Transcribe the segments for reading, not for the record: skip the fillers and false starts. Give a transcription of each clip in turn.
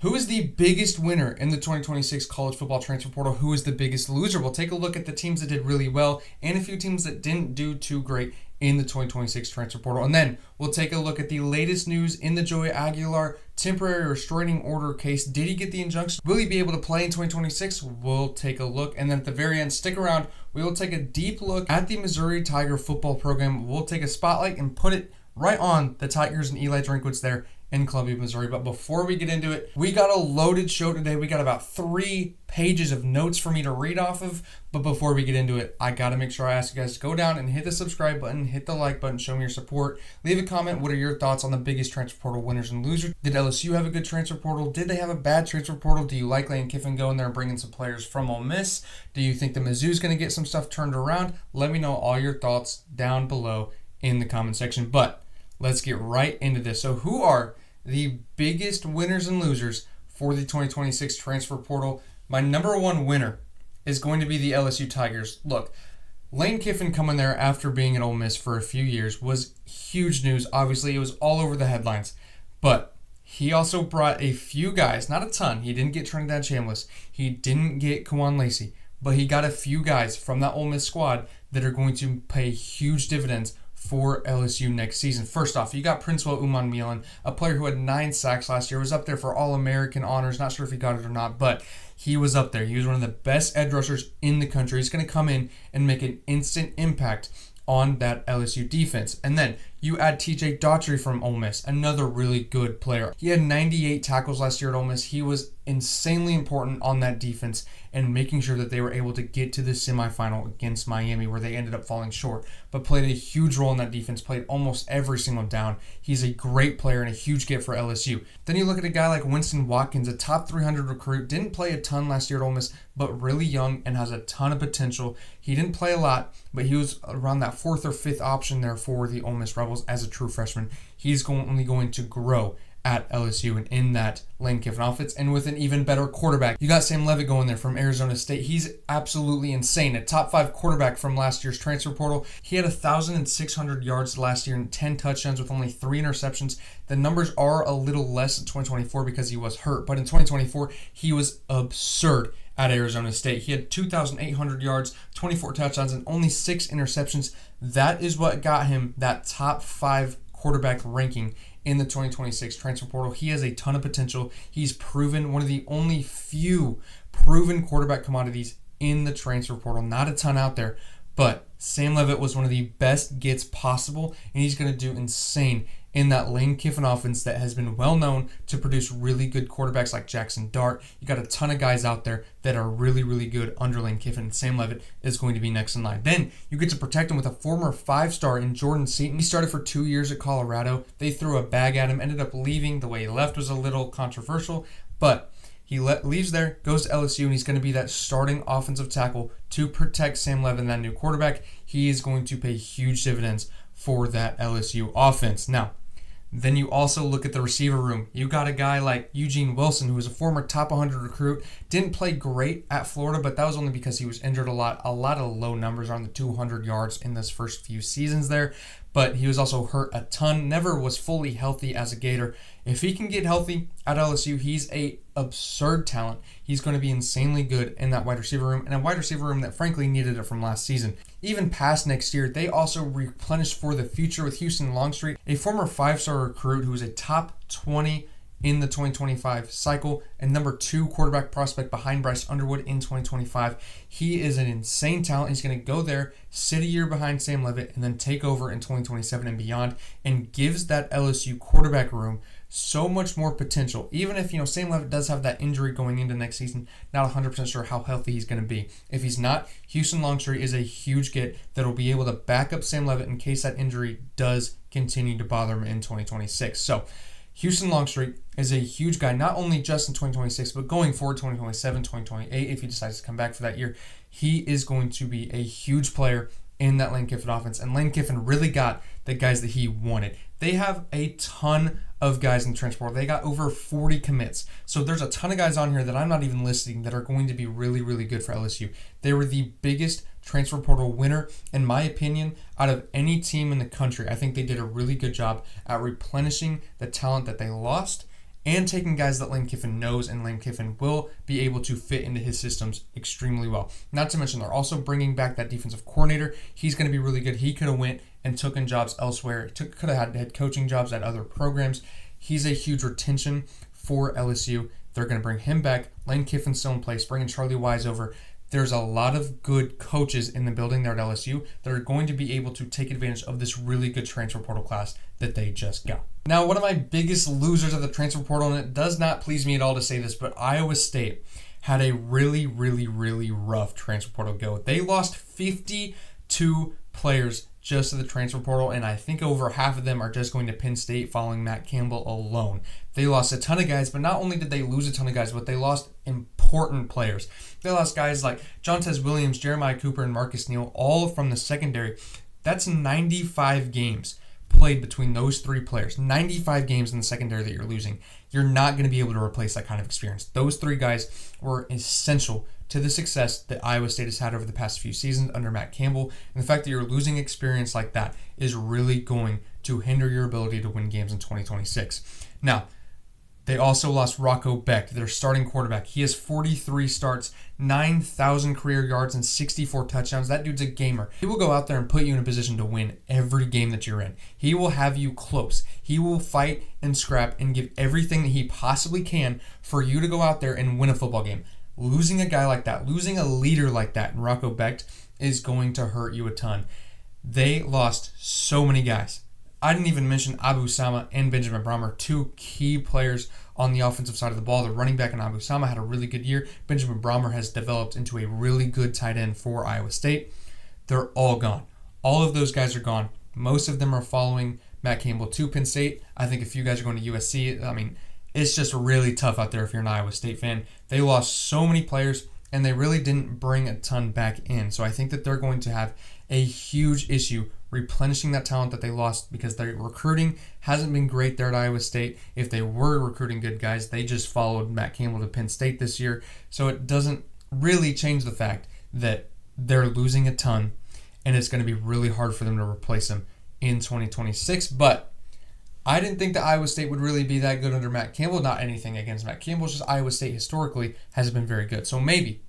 Who is the biggest winner in the 2026 college football transfer portal? Who is the biggest loser? We'll take a look at the teams that did really well and a few teams that didn't do too great in the 2026 transfer portal. And then we'll take a look at the latest news in the Joey Aguilar temporary restraining order case. Did he get the injunction? Will he be able to play in 2026? We'll take a look. And then at the very end, stick around. We will take a deep look at the Missouri Tiger football program. We'll take a spotlight and put it right on the Tigers and Eli Drinkwitz there in Columbia, Missouri. But before we get into it, we got a loaded show today. We got about 3 pages of notes for me to read off of. But before we get into it, I got to make sure I ask you guys to go down and hit the subscribe button, hit the like button, show me your support. Leave a comment. What are your thoughts on the biggest transfer portal winners and losers? Did LSU have a good transfer portal? Did they have a bad transfer portal? Do you like Lane Kiffin going there and bringing some players from Ole Miss? Do you think the Mizzou's going to get some stuff turned around? Let me know all your thoughts down below in the comment section. But let's get right into this. So who are the biggest winners and losers for the 2026 transfer portal? My number one winner is going to be the LSU Tigers. Look, Lane Kiffin coming there after being at Ole Miss for a few years was huge news. Obviously, it was all over the headlines. But he also brought a few guys, not a ton. He didn't get Trinidad Chambliss. He didn't get Kawan Lacey. But he got a few guys from that Ole Miss squad that are going to pay huge dividends for LSU next season. First off, you got Princewell Umanmielen, a player who had 9 sacks last year, was up there for All-American honors. Not sure if he got it or not, but he was up there. He was one of the best edge rushers in the country. He's going to come in and make an instant impact on that LSU defense. And then you add TJ Daughtry from Ole Miss, another really good player. He had 98 tackles last year at Ole Miss. He was insanely important on that defense and making sure that they were able to get to the semifinal against Miami, where they ended up falling short, but played a huge role in that defense, played almost every single down. He's a great player and a huge get for LSU. Then you look at a guy like Winston Watkins, a top 300 recruit, didn't play a ton last year at Ole Miss, but really young and has a ton of potential. He didn't play a lot, but he was around that 4th or 5th option there for the Ole Miss Rebels as a true freshman. He's only going to grow at LSU and in that Lane Kiffin offense, and with an even better quarterback. You got Sam Levitt going there from Arizona State. He's absolutely insane. A top 5 quarterback from last year's transfer portal. He had 1,600 yards last year and 10 touchdowns with only 3 interceptions. The numbers are a little less in 2024 because he was hurt, but in 2024, he was absurd at Arizona State. He had 2,800 yards, 24 touchdowns, and only 6 interceptions. That is what got him that top 5 quarterback ranking in the 2026 transfer portal. He has a ton of potential. He's proven, one of the only few proven quarterback commodities in the transfer portal. Not a ton out there, but Sam Levitt was one of the best gets possible, and he's going to do insane in that Lane Kiffin offense that has been well known to produce really good quarterbacks like Jackson Dart. You got a ton of guys out there that are really, really good under Lane Kiffin, and Sam Levitt is going to be next in line. Then you get to protect him with a former 5-star in Jordan Seaton. He started for 2 years at Colorado. They threw a bag at him, ended up leaving. The way he left was a little controversial, but he leaves there, goes to LSU, and he's going to be that starting offensive tackle to protect Sam Levitt and that new quarterback. He is going to pay huge dividends for that LSU offense. Now, then you also look at the receiver room. You got a guy like Eugene Wilson, who was a former top 100 recruit. Didn't play great at Florida, but that was only because he was injured a lot. A lot of low numbers on the 200 yards in those first few seasons there. But he was also hurt a ton. Never was fully healthy as a Gator. If he can get healthy at LSU, he's a absurd talent. He's going to be insanely good in that wide receiver room, and a wide receiver room that frankly needed it from last season. Even past next year, they also replenished for the future with Houston Longstreet, a former 5-star recruit who was a top 20 in the 2025 cycle and number 2 quarterback prospect behind Bryce Underwood in 2025. He is an insane talent. He's going to go there, sit a year behind Sam Levitt, and then take over in 2027 and beyond, and gives that LSU quarterback room so much more potential. Even if, Sam Levitt does have that injury going into next season, not 100% sure how healthy he's going to be. If he's not, Houston Longstreet is a huge get that will be able to back up Sam Levitt in case that injury does continue to bother him in 2026. So Houston Longstreet is a huge guy, not only just in 2026, but going forward 2027, 2028, if he decides to come back for that year. He is going to be a huge player in that Lane Kiffin offense, and Lane Kiffin really got the guys that he wanted. They have a ton of guys in the transfer portal. They got over 40 commits. So there's a ton of guys on here that I'm not even listing that are going to be really, really good for LSU. They were the biggest transfer portal winner, in my opinion, out of any team in the country. I think they did a really good job at replenishing the talent that they lost and taking guys that Lane Kiffin knows and Lane Kiffin will be able to fit into his systems extremely well. Not to mention, they're also bringing back that defensive coordinator. He's going to be really good. He could have went and took in jobs elsewhere. Could have had head coaching jobs at other programs. He's a huge retention for LSU. They're going to bring him back. Lane Kiffin's still in place, bringing Charlie Wise over. There's a lot of good coaches in the building there at LSU that are going to be able to take advantage of this really good transfer portal class that they just got. Now, one of my biggest losers of the transfer portal, and it does not please me at all to say this, but Iowa State had a really, really, really rough transfer portal go. They lost 52 players just to the transfer portal, and I think over half of them are just going to Penn State following Matt Campbell alone. They lost a ton of guys, but not only did they lose a ton of guys, but they lost important players. They lost guys like Jontez Williams, Jeremiah Cooper, and Marcus Neal, all from the secondary. That's 95 games played between those three players. 95 games in the secondary that you're losing. You're not going to be able to replace that kind of experience. Those three guys were essential to the success that Iowa State has had over the past few seasons under Matt Campbell. And the fact that you're losing experience like that is really going to hinder your ability to win games in 2026. Now, they also lost Rocco Becht, their starting quarterback. He has 43 starts, 9,000 career yards, and 64 touchdowns. That dude's a gamer. He will go out there and put you in a position to win every game that you're in. He will have you close. He will fight and scrap and give everything that he possibly can for you to go out there and win a football game. Losing a guy like that, losing a leader like that in Rocco Becht is going to hurt you a ton. They lost so many guys. I didn't even mention Abu Sama and Benjamin Brahmer, two key players on the offensive side of the ball. The running back in Abu Sama had a really good year. Benjamin Brahmer has developed into a really good tight end for Iowa State. They're all gone. All of those guys are gone. Most of them are following Matt Campbell to Penn State. I think a few guys are going to USC. I mean, it's just really tough out there if you're an Iowa State fan. They lost so many players, and they really didn't bring a ton back in. So I think that they're going to have a huge issue replenishing that talent that they lost because their recruiting hasn't been great there at Iowa State. If they were recruiting good guys, they just followed Matt Campbell to Penn State this year. So it doesn't really change the fact that they're losing a ton, and it's going to be really hard for them to replace him in 2026. But I didn't think that Iowa State would really be that good under Matt Campbell. Not anything against Matt Campbell, it's just Iowa State historically has been very good. So maybe,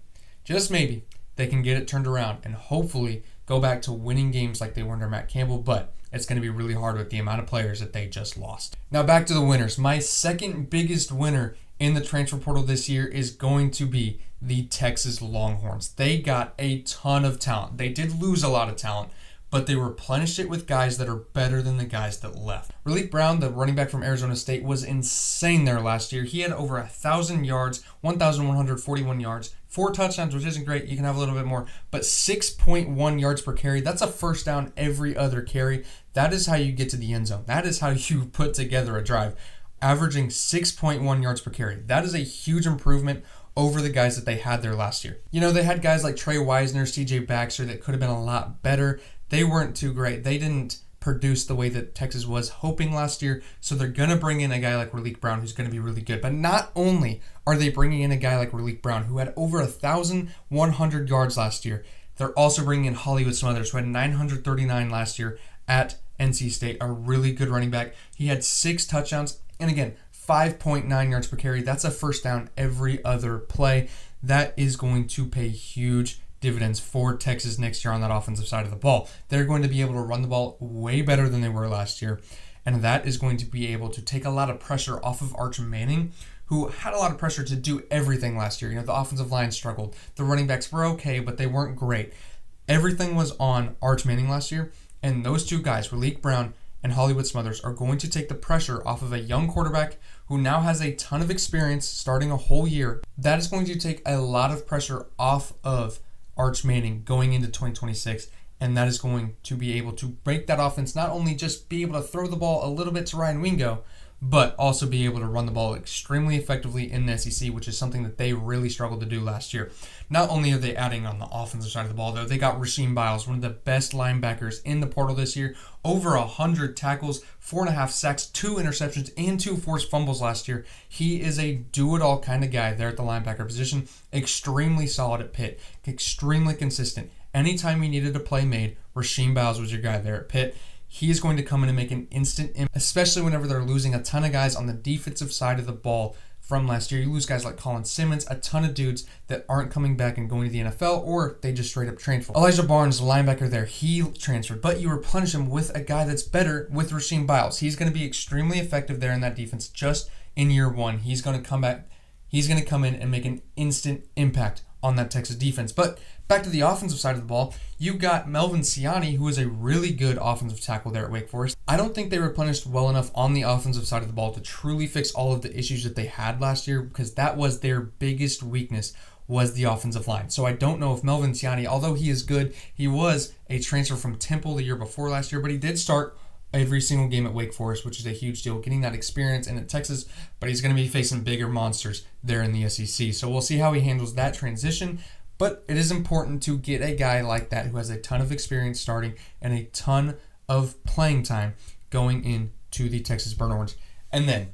just maybe, they can get it turned around and hopefully go back to winning games like they were under Matt Campbell, but it's going to be really hard with the amount of players that they just lost. Now back to the winners. My second biggest winner in the transfer portal this year is going to be the Texas Longhorns. They got a ton of talent. They did lose a lot of talent, but they replenished it with guys that are better than the guys that left. Raleek Brown, the running back from Arizona State, was insane there last year. He had over 1,000 yards, 1,141 yards, 4 touchdowns, which isn't great. You can have a little bit more, but 6.1 yards per carry. That's a first down every other carry. That is how you get to the end zone. That is how you put together a drive, averaging 6.1 yards per carry. That is a huge improvement over the guys that they had there last year. You know, they had guys like Trey Wisner, CJ Baxter that could have been a lot better. They weren't too great. They didn't produce the way that Texas was hoping last year, so they're going to bring in a guy like Raleek Brown who's going to be really good. But not only are they bringing in a guy like Raleek Brown who had over 1,100 yards last year, they're also bringing in Hollywood Smothers who had 939 last year at NC State, a really good running back. He had 6 touchdowns, and again, 5.9 yards per carry. That's a first down every other play. That is going to pay huge dividends for Texas next year on that offensive side of the ball. They're going to be able to run the ball way better than they were last year, and that is going to be able to take a lot of pressure off of Arch Manning, who had a lot of pressure to do everything last year. You know, the offensive line struggled. The running backs were okay, but they weren't great. Everything was on Arch Manning last year, and those two guys, Raleek Brown and Hollywood Smothers, are going to take the pressure off of a young quarterback who now has a ton of experience starting a whole year. That is going to take a lot of pressure off of Arch Manning going into 2026, and that is going to be able to break that offense, not only just be able to throw the ball a little bit to Ryan Wingo, but also be able to run the ball extremely effectively in the SEC, which is something that they really struggled to do last year. Not only are they adding on the offensive side of the ball, though, they got Rasheem Biles, one of the best linebackers in the portal this year, over 100 tackles, 4.5 sacks, 2 interceptions, and 2 forced fumbles last year. He is a do-it-all kind of guy there at the linebacker position, extremely solid at Pitt, extremely consistent. Anytime he needed a play made, Rasheem Biles was your guy there at Pitt. he is going to come in and make an instant impact, especially whenever they're losing a ton of guys on the defensive side of the ball from last year. You lose guys like Colin Simmons, a ton of dudes that aren't coming back and going to the NFL, or they just straight up transfer. Elijah Barnes, the linebacker there, he transferred, but you replenish him with a guy that's better with Rasheem Biles. He's going to be extremely effective there in that defense just in year one. He's going to come back. He's going to come in and make an instant impact on that Texas defense. But back to the offensive side of the ball, you got Melvin Siani, who is a really good offensive tackle there at Wake Forest. I don't think they replenished well enough on the offensive side of the ball to truly fix all of the issues that they had last year, because that was their biggest weakness, was the offensive line. So I don't know if Melvin Siani, although he is good, he was a transfer from Temple the year before last year, but he did start every single game at Wake Forest, which is a huge deal, getting that experience in at Texas, but he's going to be facing bigger monsters there in the SEC. So we'll see how he handles that transition, but it is important to get a guy like that who has a ton of experience starting and a ton of playing time going into the Texas Burnt Orange. And then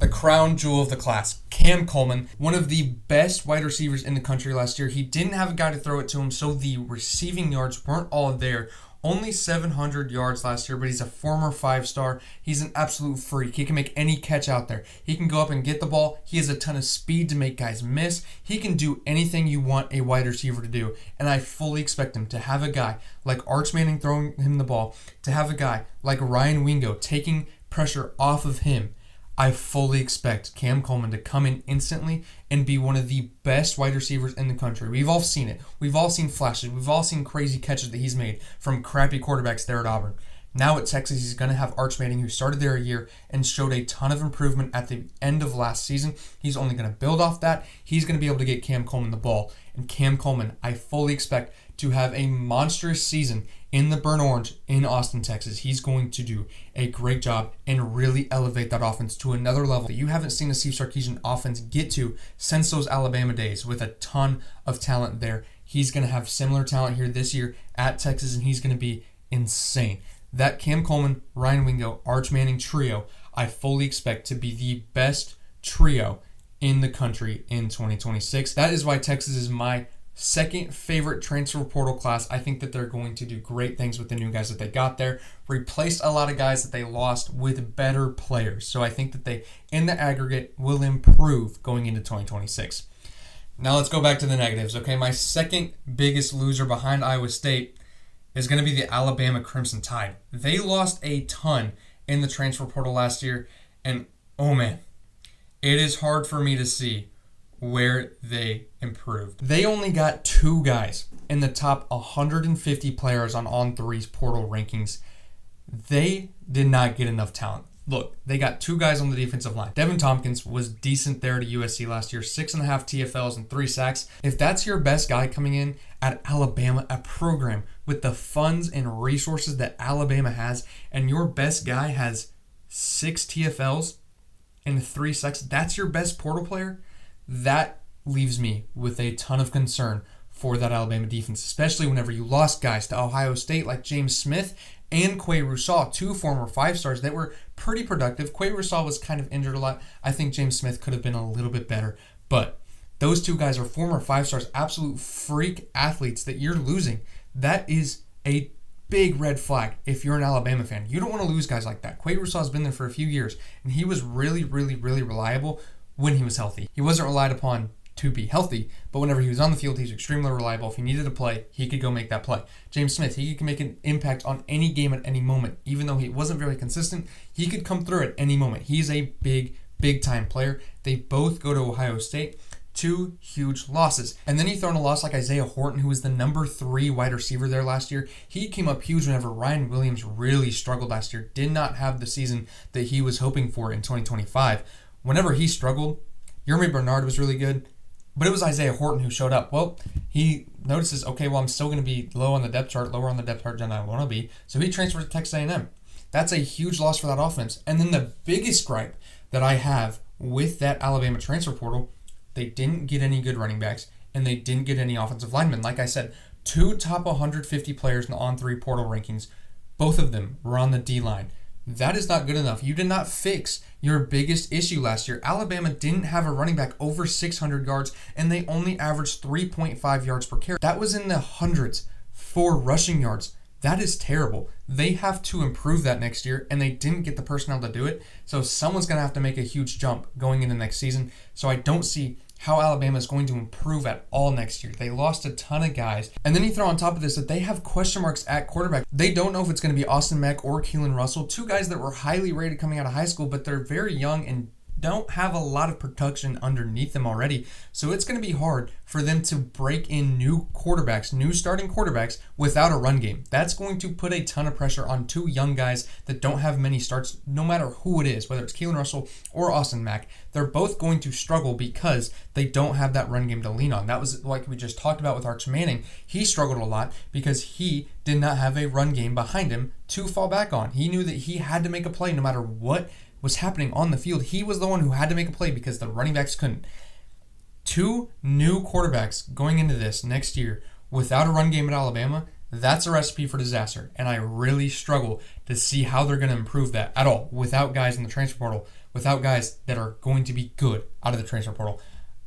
the crown jewel of the class, Cam Coleman, one of the best wide receivers in the country last year. He didn't have a guy to throw it to him, so the receiving yards weren't all there. Only 700 yards last year, but he's a former 5-star. He's an absolute freak. He can make any catch out there. He can go up and get the ball. He has a ton of speed to make guys miss. He can do anything you want a wide receiver to do, and I fully expect him to have a guy like Arch Manning throwing him the ball, to have a guy like Ryan Wingo taking pressure off of him. I fully expect Cam Coleman to come in instantly and be one of the best wide receivers in the country. We've all seen it. We've all seen flashes. We've all seen crazy catches that he's made from crappy quarterbacks there at Auburn. Now at Texas, he's going to have Arch Manning, who started there a year and showed a ton of improvement at the end of last season. He's only going to build off that. He's going to be able to get Cam Coleman the ball. And Cam Coleman, I fully expect to have a monstrous season in the Burnt Orange in Austin, Texas. He's going to do a great job and really elevate that offense to another level that you haven't seen the Steve Sarkisian offense get to since those Alabama days, with a ton of talent there. He's going to have similar talent here this year at Texas, and he's going to be insane. That Cam Coleman, Ryan Wingo, Arch Manning trio, I fully expect to be the best trio in the country in 2026. That is why Texas is my second favorite transfer portal class. I think that they're going to do great things with the new guys that they got there. Replaced a lot of guys that they lost with better players. So I think that they, in the aggregate, will improve going into 2026. Now let's go back to the negatives. Okay, my second biggest loser behind Iowa State is going to be the Alabama Crimson Tide. They lost a ton in the transfer portal last year, and oh man, it is hard for me to see where they improved. They only got 2 guys in the top 150 players on On3's portal rankings. They did not get enough talent. Look, they got 2 guys on the defensive line. Devin Tompkins was decent there at USC last year, 6.5 TFLs and 3 sacks. If that's your best guy coming in at Alabama, a program with the funds and resources that Alabama has, and your best guy has 6 TFLs and 3 sacks, that's your best portal player? That leaves me with a ton of concern for that Alabama defense, especially whenever you lost guys to Ohio State like James Smith and Quay Rousseau, 2 former 5-stars that were pretty productive. Quay Rousseau was kind of injured a lot. I think James Smith could have been a little bit better, but those 2 guys are former 5-stars, absolute freak athletes that you're losing. That is a big red flag if you're an Alabama fan. You don't want to lose guys like that. Quay Rousseau has been there for a few years, and he was really, really, really reliable when he was healthy. He wasn't relied upon to be healthy, but whenever he was on the field, he was extremely reliable. If he needed a play, he could go make that play. James Smith, he could make an impact on any game at any moment. Even though he wasn't very consistent, he could come through at any moment. He's a big time player. They both go to Ohio State. 2 huge losses. And then you throw in a loss like Isaiah Horton, who was the number 3 wide receiver there last year. He came up huge whenever Ryan Williams really struggled last year, did not have the season that he was hoping for in 2025. Whenever he struggled, Yermy Bernard was really good, but it was Isaiah Horton who showed up. Well, he notices, okay, well, I'm still going to be lower on the depth chart than I want to be, so he transferred to Texas A&M. That's a huge loss for that offense. And then the biggest gripe that I have with that Alabama transfer portal, they didn't get any good running backs, and they didn't get any offensive linemen. Like I said, 2 top 150 players in the On3 portal rankings, both of them were on the D-line. That is not good enough. You did not fix your biggest issue last year. Alabama didn't have a running back over 600 yards, and they only averaged 3.5 yards per carry. That was in the hundreds for rushing yards. That is terrible. They have to improve that next year, and they didn't get the personnel to do it. So someone's going to have to make a huge jump going into next season. So I don't see how Alabama is going to improve at all next year. They lost a ton of guys. And then you throw on top of this that they have question marks at quarterback. They don't know if it's going to be Austin Mack or Keelan Russell, two guys that were highly rated coming out of high school, but they're very young and don't have a lot of production underneath them already. So it's going to be hard for them to break in new quarterbacks, new starting quarterbacks without a run game. That's going to put a ton of pressure on two young guys that don't have many starts, no matter who it is, whether it's Keelan Russell or Austin Mack. They're both going to struggle because they don't have that run game to lean on. That was like we just talked about with Arch Manning. He struggled a lot because he did not have a run game behind him to fall back on. He knew that he had to make a play no matter what was happening on the field. He was the one who had to make a play because the running backs couldn't. Two new quarterbacks going into this next year without a run game at Alabama, that's a recipe for disaster. And I really struggle to see how they're going to improve that at all without guys in the transfer portal, without guys that are going to be good out of the transfer portal.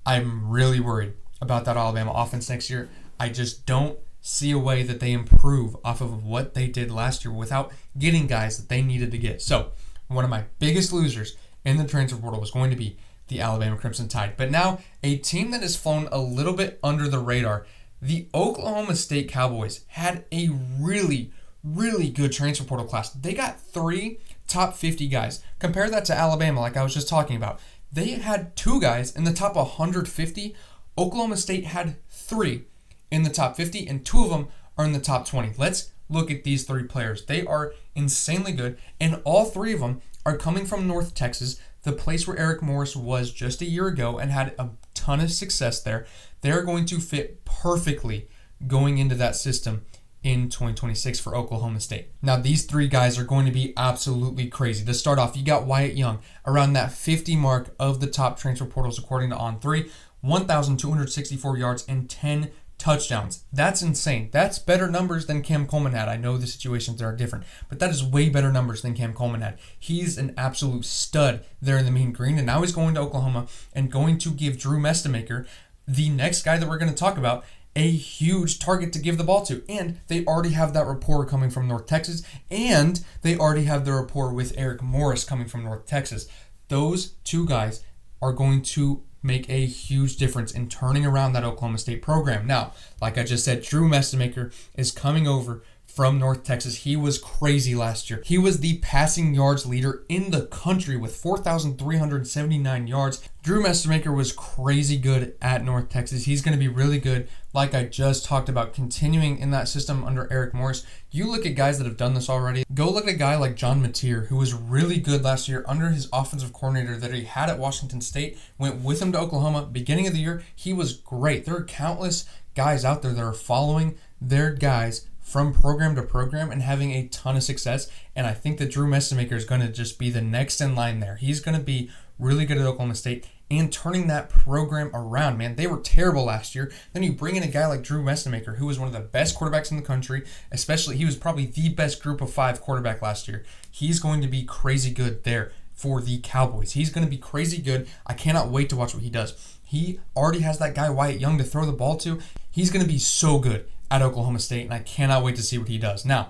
I'm really worried about that Alabama offense next year. I just don't see a way that they improve off of what they did last year without getting guys that they needed to get. So one of my biggest losers in the transfer portal was going to be the Alabama Crimson Tide. But now, a team that has flown a little bit under the radar, the Oklahoma State Cowboys had a really, really good transfer portal class. They got 3 top 50 guys. Compare that to Alabama, like I was just talking about. They had 2 guys in the top 150. Oklahoma State had 3 in the top 50, and 2 of them are in the top 20. Let's look at these 3 players. They are insanely good, and all 3 of them are coming from North Texas, the place where Eric Morris was just a year ago and had a ton of success there. They're going to fit perfectly going into that system in 2026 for Oklahoma State. Now, these 3 guys are going to be absolutely crazy. To start off, you got Wyatt Young, around that 50 mark of the top transfer portals according to On3, 1,264 yards and 10 touchdowns. That's insane. That's better numbers than Cam Coleman had. I know the situations there are different, but that is way better numbers than Cam Coleman had. He's an absolute stud there in the mean green, and now he's going to Oklahoma and going to give Drew Mestemaker, the next guy that we're going to talk about, a huge target to give the ball to. And they already have that rapport coming from North Texas, and they already have the rapport with Eric Morris coming from North Texas. Those 2 guys are going to make a huge difference in turning around that Oklahoma State program. Now, like I just said, Drew Mestemaker is coming over from North Texas. He was crazy last year. He was the passing yards leader in the country with 4,379 yards. Drew Mestemaker was crazy good at North Texas. He's going to be really good, like I just talked about, continuing in that system under Eric Morris. You look at guys that have done this already. Go look at a guy like John Mateer, who was really good last year under his offensive coordinator that he had at Washington State, went with him to Oklahoma. Beginning of the year, he was great. There are countless guys out there that are following their guys from program to program and having a ton of success. And I think that Drew Mestemaker is going to just be the next in line there. He's going to be really good at Oklahoma State and turning that program around, man. They were terrible last year. Then you bring in a guy like Drew Mestemaker, who was one of the best quarterbacks in the country, especially he was probably the best group of 5 quarterback last year. He's going to be crazy good there for the Cowboys. He's going to be crazy good. I cannot wait to watch what he does. He already has that guy Wyatt Young to throw the ball to. He's going to be so good at Oklahoma State, and I cannot wait to see what he does. Now,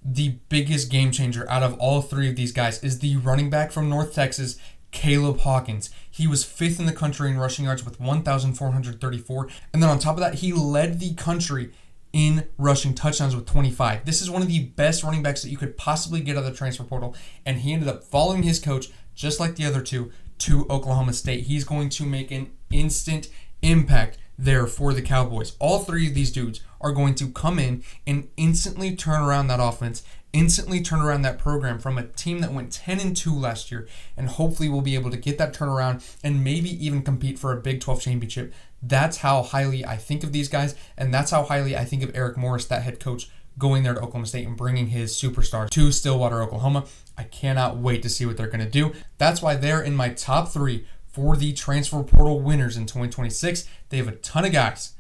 the biggest game changer out of all 3 of these guys is the running back from North Texas, Caleb Hawkins. He was 5th in the country in rushing yards with 1,434. And then on top of that, he led the country in rushing touchdowns with 25. This is one of the best running backs that you could possibly get out of the transfer portal, and he ended up following his coach, just like the other 2, to Oklahoma State. He's going to make an instant impact there for the Cowboys. All 3 of these dudes are going to come in and instantly turn around that offense, instantly turn around that program from a team that went 10-2 last year, and hopefully we'll be able to get that turnaround and maybe even compete for a Big 12 championship. That's how highly I think of these guys, and that's how highly I think of Eric Morris, that head coach, going there to Oklahoma State and bringing his superstar to Stillwater, Oklahoma. I cannot wait to see what they're going to do. That's why they're in my top 3 for the transfer portal winners in 2026. They have a ton of guys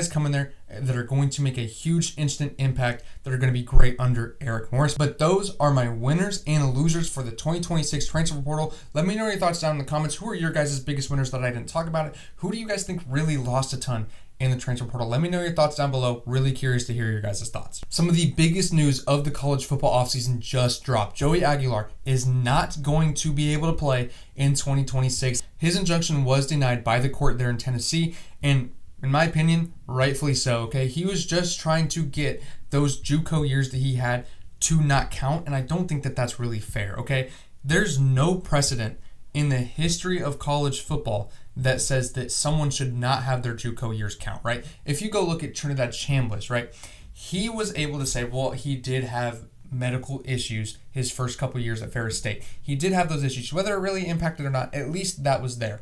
coming there that are going to make a huge instant impact, that are going to be great under Eric Morris. But those are my winners and losers for the 2026 transfer portal. Let me know your thoughts down in the comments. Who are your guys' biggest winners that I didn't talk about? Who do you guys think really lost a ton in the transfer portal. Let me know your thoughts down below. Really curious to hear your guys' thoughts. Some of the biggest news of the college football offseason just dropped. Joey Aguilar is not going to be able to play in 2026. His injunction was denied by the court there in Tennessee, and in my opinion, rightfully so, okay? He was just trying to get those JUCO years that he had to not count, and I don't think that that's really fair, okay? There's no precedent in the history of college football that says that someone should not have their JUCO years count, right? If you go look at Trinidad Chambliss, right, he was able to say, well, he did have medical issues his first couple years at Ferris State. He did have those issues. Whether it really impacted or not, at least that was there.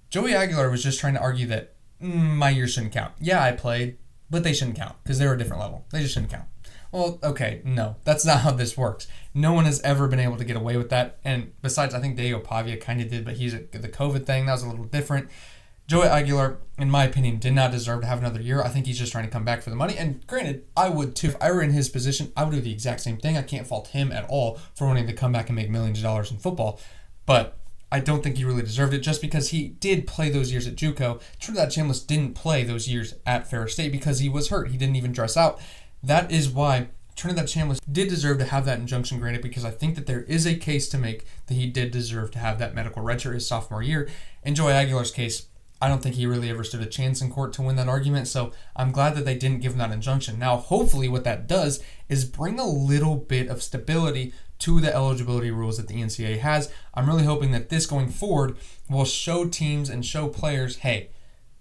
Joey Aguilar was just trying to argue that my years shouldn't count. Yeah, I played, but they shouldn't count because they were a different level. They just shouldn't count. Well, okay, no, that's not how this works. No one has ever been able to get away with that. And besides, I think Diego Pavia kind of did, but the COVID thing, that was a little different. Joey Aguilar, in my opinion, did not deserve to have another year. I think he's just trying to come back for the money. And granted, I would too. If I were in his position, I would do the exact same thing. I can't fault him at all for wanting to come back and make millions of dollars in football. But I don't think he really deserved it just because he did play those years at JUCO. Trinidad Chambliss didn't play those years at Ferris State because he was hurt. He didn't even dress out. That is why Trinidad Chambliss did deserve to have that injunction granted, because I think that there is a case to make that he did deserve to have that medical redshirt his sophomore year. In Joey Aguilar's case, I don't think he really ever stood a chance in court to win that argument, so I'm glad that they didn't give him that injunction. Now, hopefully what that does is bring a little bit of stability to the eligibility rules that the NCAA has. I'm really hoping that this going forward will show teams and show players, hey,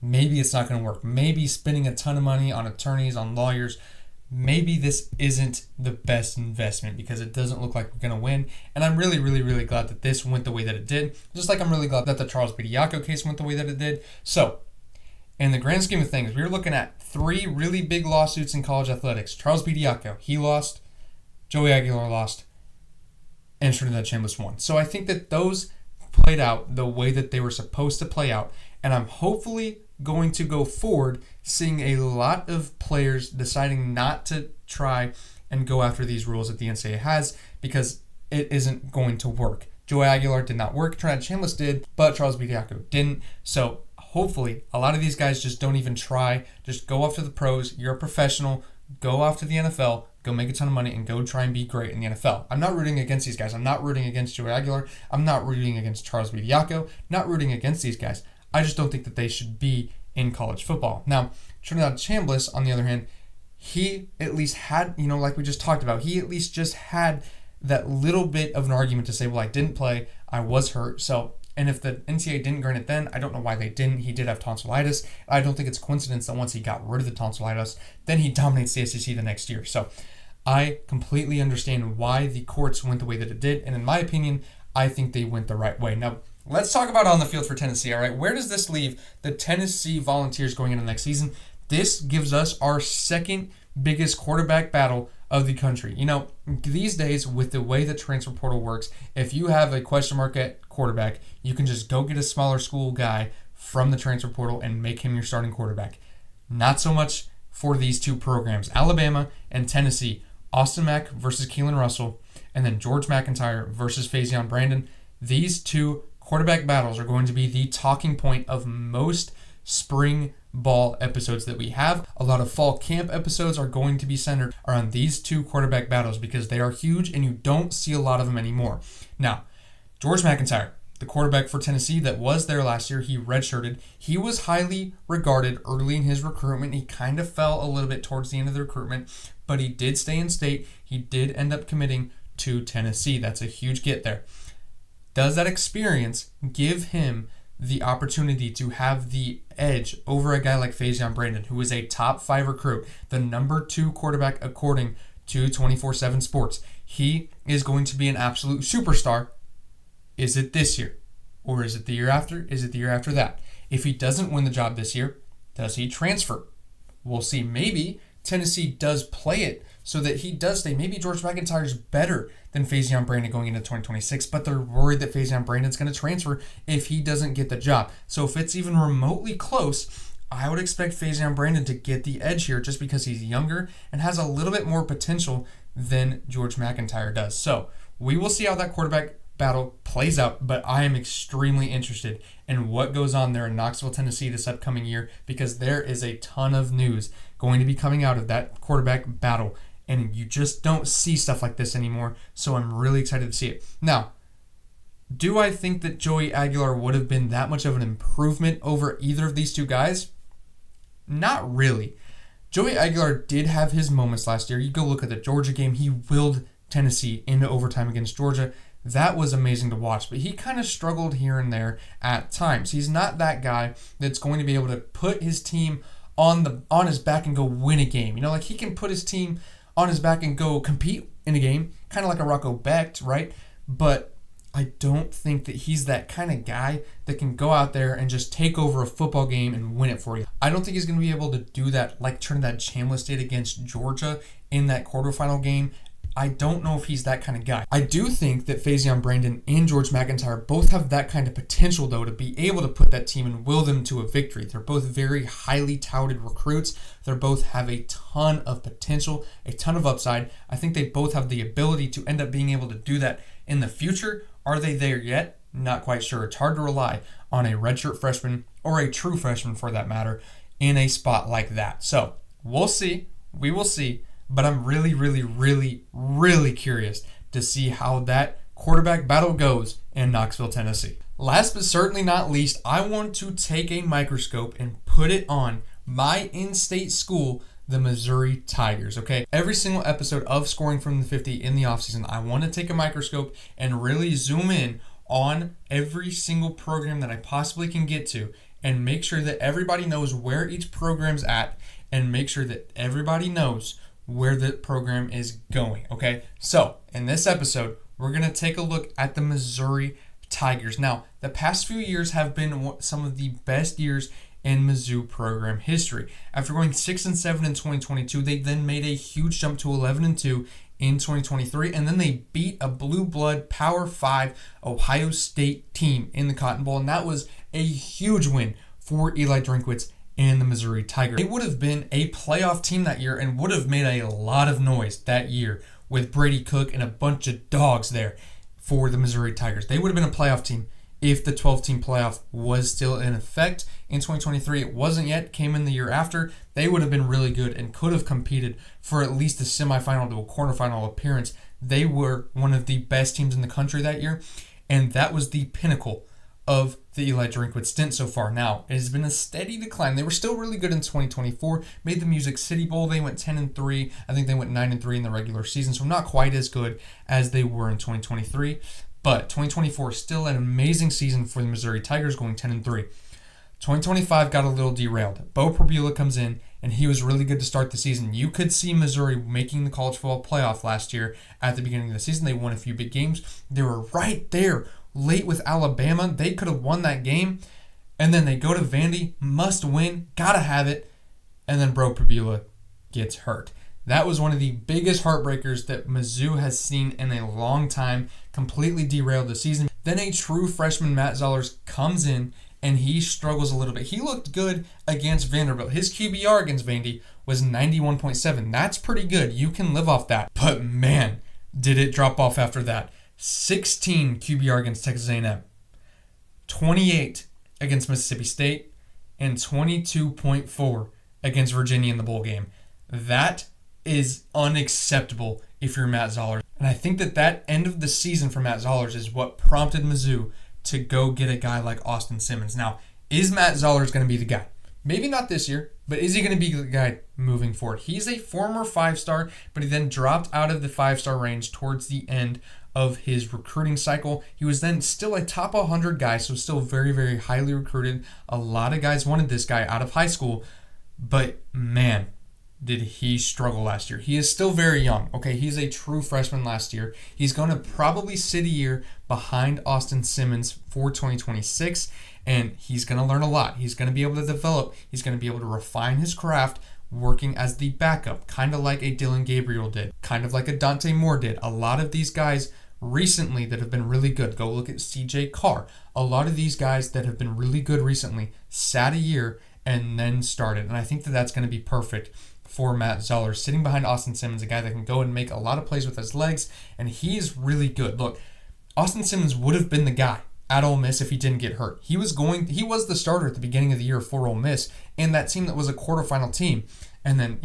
maybe it's not going to work. Maybe spending a ton of money on attorneys, on lawyers, maybe this isn't the best investment because it doesn't look like we're going to win. And I'm really, really, really glad that this went the way that it did. Just like I'm really glad that the Charles Bediako case went the way that it did. So, in the grand scheme of things, we're looking at 3 really big lawsuits in college athletics. Charles Bediako, he lost. Joey Aguilar lost. And Trinidad Chambliss won. So I think that those played out the way that they were supposed to play out. And I'm hopefully going to go forward seeing a lot of players deciding not to try and go after these rules that the NCAA has, because it isn't going to work. Joey Aguilar did not work. Trinidad Chambliss did, but Charles Bediako didn't. So hopefully a lot of these guys just don't even try. Just go after the pros. You're a professional. Go off to the NFL. Go make a ton of money and go try and be great in the NFL. I'm not rooting against these guys. I'm not rooting against Joey Aguilar. I'm not rooting against Charles Bediako. Not rooting against these guys. I just don't think that they should be in college football. Now, Trinidad Chambliss, on the other hand, he at least had, like we just talked about, he at least just had that little bit of an argument to say, well, I didn't play, I was hurt. So, and if the NCAA didn't grant it then, I don't know why they didn't. He did have tonsillitis. I don't think it's coincidence that once he got rid of the tonsillitis, then he dominates the SEC the next year. So, I completely understand why the courts went the way that it did, and in my opinion, I think they went the right way. Now, let's talk about on the field for Tennessee, all right? Where does this leave the Tennessee Volunteers going into next season? This gives us our second biggest quarterback battle of the country. These days, with the way the transfer portal works, if you have a question mark at quarterback, you can just go get a smaller school guy from the transfer portal and make him your starting quarterback. Not so much for these two programs, Alabama and Tennessee. Austin Mack versus Keelan Russell, and then George McIntyre versus Faison Brandon. These two quarterback battles are going to be the talking point of most spring ball episodes that we have. A lot of fall camp episodes are going to be centered around these two quarterback battles because they are huge and you don't see a lot of them anymore. Now, George McIntyre, the quarterback for Tennessee that was there last year, he redshirted. He was highly regarded early in his recruitment. He kind of fell a little bit towards the end of the recruitment, but he did stay in state. He did end up committing to Tennessee. That's a huge get there. Does that experience give him the opportunity to have the edge over a guy like Faison Brandon, who is a top 5 recruit, the number 2 quarterback according to 24/7 Sports? He is going to be an absolute superstar. Is it this year? Or is it the year after? Is it the year after that? If he doesn't win the job this year, does he transfer? We'll see. Maybe Tennessee does play it so that he does stay. Maybe George McIntyre is better than Faison Brandon going into 2026, but they're worried that Faison Brandon's going to transfer if he doesn't get the job. So if it's even remotely close, I would expect Faison Brandon to get the edge here just because he's younger and has a little bit more potential than George McIntyre does. So we will see how that quarterback battle plays out, but I am extremely interested in what goes on there in Knoxville, Tennessee this upcoming year, because there is a ton of news going to be coming out of that quarterback battle, and you just don't see stuff like this anymore, so I'm really excited to see it. Now, do I think that Joey Aguilar would have been that much of an improvement over either of these two guys? Not really. Joey Aguilar did have his moments last year. You go look at the Georgia game. He willed Tennessee into overtime against Georgia. That was amazing to watch, but he kind of struggled here and there at times. He's not that guy that's going to be able to put his team on his back and go win a game. You know, like he can put his team on his back and go compete in a game, kind of like a Rocco Becht, right? But I don't think that he's that kind of guy that can go out there and just take over a football game and win it for you. I don't think he's going to be able to do that like Trinidad Chambliss did against Georgia in that quarterfinal game. I don't know if he's that kind of guy. I do think that Faison Brandon and George McIntyre both have that kind of potential, though, to be able to put that team and will them to a victory. They're both very highly touted recruits. They both have a ton of potential, a ton of upside. I think they both have the ability to end up being able to do that in the future. Are they there yet? Not quite sure. It's hard to rely on a redshirt freshman, or a true freshman for that matter, in a spot like that. So we'll see. We will see. But I'm really, really, really, really curious to see how that quarterback battle goes in Knoxville, Tennessee. Last but certainly not least, I want to take a microscope and put it on my in-state school, the Missouri Tigers, okay? Every single episode of Scoring from the 50 in the offseason, I want to take a microscope and really zoom in on every single program that I possibly can get to and make sure that everybody knows where each program's at and make sure that everybody knows where the program is going, okay? So, in this episode, we're going to take a look at the Missouri Tigers. Now, the past few years have been some of the best years in Mizzou program history. After going 6-7 in 2022, they then made a huge jump to 11-2 in 2023, and then they beat a blue blood Power 5 Ohio State team in the Cotton Bowl, and that was a huge win for Eli Drinkwitz and the Missouri Tigers. They would have been a playoff team that year and would have made a lot of noise that year with Brady Cook and a bunch of dogs there for the Missouri Tigers. They would have been a playoff team if the 12-team playoff was still in effect in 2023. It wasn't yet, came in the year after. They would have been really good and could have competed for at least a semifinal to a quarterfinal appearance. They were one of the best teams in the country that year, and that was the pinnacle of the Eli Drinkwitz stint so far. Now, it has been a steady decline. They were still really good in 2024, made the Music City Bowl. They went 10-3. I think they went 9-3 in the regular season, so not quite as good as they were in 2023. But 2024 is still an amazing season for the Missouri Tigers, going 10-3. 2025 got a little derailed. Bo Perbula comes in, and he was really good to start the season. You could see Missouri making the college football playoff last year at the beginning of the season. They won a few big games. They were right there late with Alabama. They could have won that game. And then they go to Vandy, must win, gotta have it. And then Bo Perbula gets hurt. That was one of the biggest heartbreakers that Mizzou has seen in a long time. Completely derailed the season. Then a true freshman, Matt Zollers, comes in and he struggles a little bit. He looked good against Vanderbilt. His QBR against Vandy was 91.7. That's pretty good. You can live off that. But man, did it drop off after that. 16 QBR against Texas A&M. 28 against Mississippi State. And 22.4 against Virginia in the bowl game. That is unacceptable if you're Matt Zollers. And I think that end of the season for Matt Zollers is what prompted Mizzou to go get a guy like Austin Simmons. Now, is Matt Zollers going to be the guy? Maybe not this year, but is he going to be the guy moving forward? He's a former 5-star, but he then dropped out of the 5-star range towards the end of his recruiting cycle. He was then still a top 100 guy, so still very, very highly recruited. A lot of guys wanted this guy out of high school, but man, did he struggle last year. He is still very young. Okay, he's a true freshman last year. He's going to probably sit a year behind Austin Simmons for 2026, and he's going to learn a lot. He's going to be able to develop. He's going to be able to refine his craft working as the backup, kind of like a Dylan Gabriel did, kind of like a Dante Moore did. A lot of these guys recently that have been really good. Go look at CJ Carr. A lot of these guys that have been really good recently sat a year and then started, and I think that that's going to be perfect for Matt Zollers, sitting behind Austin Simmons, a guy that can go and make a lot of plays with his legs, and he's really good. Look, Austin Simmons would have been the guy at Ole Miss if he didn't get hurt. He was the starter at the beginning of the year for Ole Miss and that team that was a quarterfinal team. And then,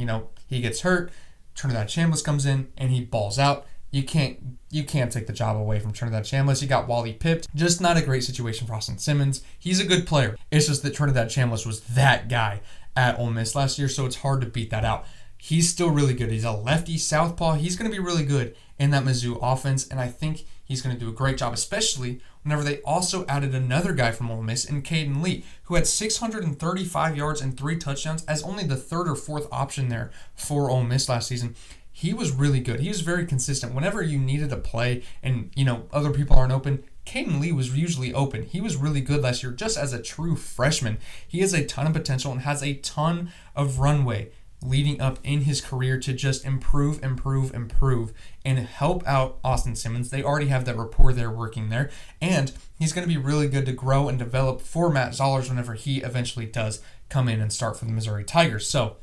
he gets hurt. Trinidad Chambliss comes in and he balls out. You can't take the job away from Trinidad Chambliss. You got Wally pipped. Just not a great situation for Austin Simmons. He's a good player. It's just that Trinidad Chambliss was that guy at Ole Miss last year, so it's hard to beat that out. He's still really good. He's a lefty southpaw. He's going to be really good in that Mizzou offense, and I think he's going to do a great job, especially whenever they also added another guy from Ole Miss in Caden Lee, who had 635 yards and 3 touchdowns as only the third or fourth option there for Ole Miss last season. He was really good. He was very consistent. Whenever you needed a play and, other people aren't open, Caden Lee was usually open. He was really good last year just as a true freshman. He has a ton of potential and has a ton of runway leading up in his career to just improve, and help out Austin Simmons. They already have that rapport there working there, and he's going to be really good to grow and develop for Matt Zollers whenever he eventually does come in and start for the Missouri Tigers. So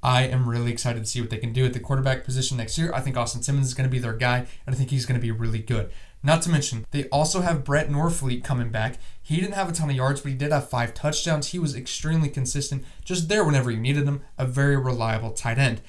I am really excited to see what they can do at the quarterback position next year. I think Austin Simmons is going to be their guy, and I think he's going to be really good. Not to mention, they also have Brett Norfleet coming back. He didn't have a ton of yards, but he did have 5 touchdowns. He was extremely consistent, just there whenever you needed him, a very reliable tight end.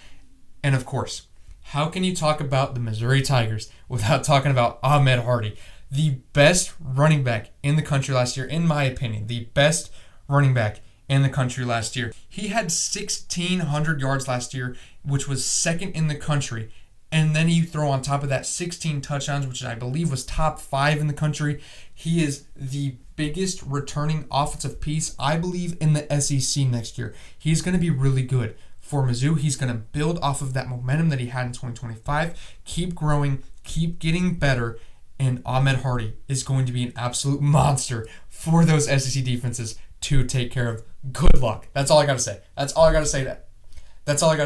And of course, how can you talk about the Missouri Tigers without talking about Ahmed Hardy, the best running back in the country last year, in my opinion, the best running back in the country last year. He had 1,600 yards last year, which was second in the country. And then you throw on top of that 16 touchdowns, which I believe was top 5 in the country. He is the biggest returning offensive piece, I believe, in the SEC next year. He's going to be really good for Mizzou. He's going to build off of that momentum that he had in 2025, keep growing, keep getting better, and Ahmed Hardy is going to be an absolute monster for those SEC defenses to take care of. Good luck. That's all I got to say. That's all I got to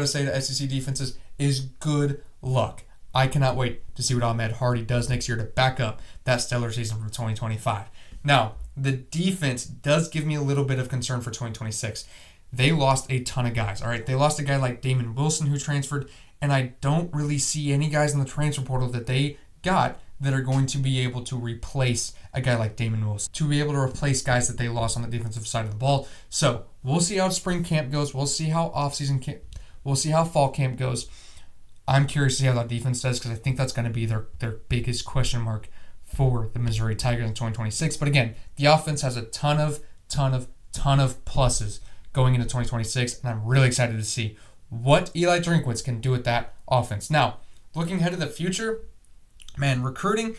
say to SEC defenses is good luck. I cannot wait to see what Ahmed Hardy does next year to back up that stellar season from 2025. Now, the defense does give me a little bit of concern for 2026. They lost a ton of guys, all right? They lost a guy like Damon Wilson who transferred, and I don't really see any guys in the transfer portal that they got that are going to be able to replace a guy like Damon Wilson, to be able to replace guys that they lost on the defensive side of the ball. So we'll see how spring camp goes. We'll see how we'll see how fall camp goes. I'm curious to see how that defense does because I think that's going to be their biggest question mark for the Missouri Tigers in 2026. But again, the offense has a ton of pluses going into 2026, and I'm really excited to see what Eli Drinkwitz can do with that offense. Now, looking ahead to the future, man, recruiting,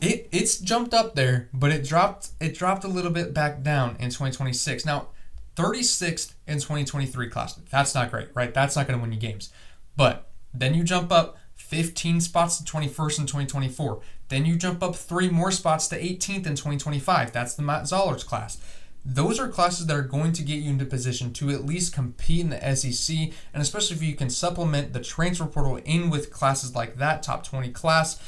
it's jumped up there, but it dropped a little bit back down in 2026. Now, 36th in 2023 class. That's not great, right? That's not going to win you games. But then you jump up 15 spots to 21st in 2024. Then you jump up 3 more spots to 18th in 2025. That's the Matt Zollers class. Those are classes that are going to get you into position to at least compete in the SEC, and especially if you can supplement the transfer portal in with classes like that, top 20 class.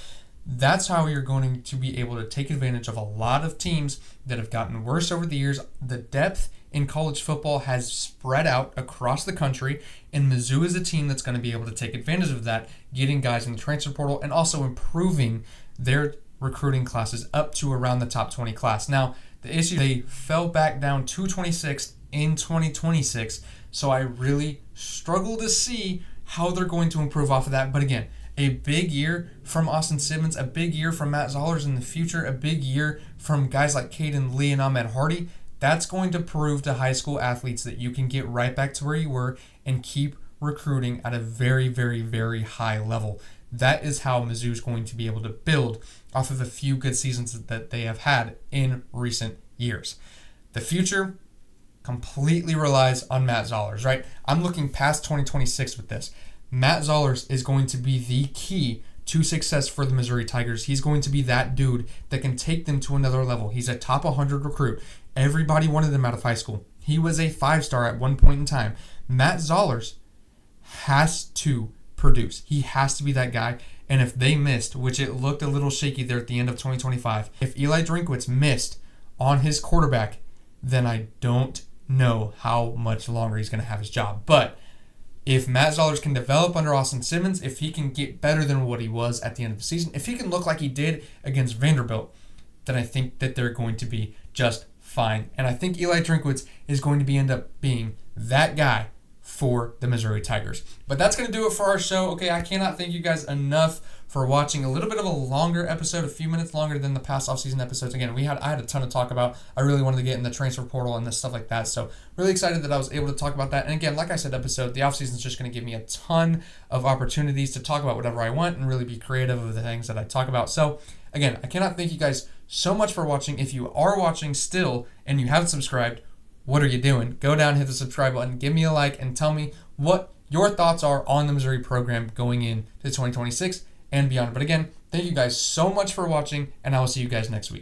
That's how you're going to be able to take advantage of a lot of teams that have gotten worse over the years. The depth in college football has spread out across the country, and Mizzou is a team that's going to be able to take advantage of that, getting guys in the transfer portal and also improving their recruiting classes up to around the top 20 class. Now, the issue, they fell back down to 26th in 2026, so I really struggle to see how they're going to improve off of that. But again, a big year from Austin Simmons, a big year from Matt Zollers in the future, a big year from guys like Caden Lee and Ahmed Hardy. That's going to prove to high school athletes that you can get right back to where you were and keep recruiting at a very, very, very high level. That is how Mizzou is going to be able to build off of a few good seasons that they have had in recent years. The future completely relies on Matt Zollers, right? I'm looking past 2026 with this. Matt Zollers is going to be the key to success for the Missouri Tigers. He's going to be that dude that can take them to another level. He's a top 100 recruit. Everybody wanted him out of high school. He was a 5-star at one point in time. Matt Zollers has to produce. He has to be that guy. And if they missed, which it looked a little shaky there at the end of 2025, if Eli Drinkwitz missed on his quarterback, then I don't know how much longer he's going to have his job. But If Matt Zollers can develop under Austin Simmons, if he can get better than what he was at the end of the season, if he can look like he did against Vanderbilt, then I think that they're going to be just fine. And I think Eli Drinkwitz is going to end up being that guy for the Missouri Tigers. But that's going to do it for our show. Okay, I cannot thank you guys enough for watching a little bit of a longer episode, a few minutes longer than the past offseason episodes. Again, I had a ton to talk about. I really wanted to get in the transfer portal and this stuff like that. So really excited that I was able to talk about that. And again, like I said, the offseason is just going to give me a ton of opportunities to talk about whatever I want and really be creative with the things that I talk about. So again, I cannot thank you guys so much for watching. If you are watching still and you haven't subscribed, what are you doing? Go down, hit the subscribe button, give me a like, and tell me what your thoughts are on the Missouri program going into 2026 and beyond. But again, thank you guys so much for watching, and I will see you guys next week.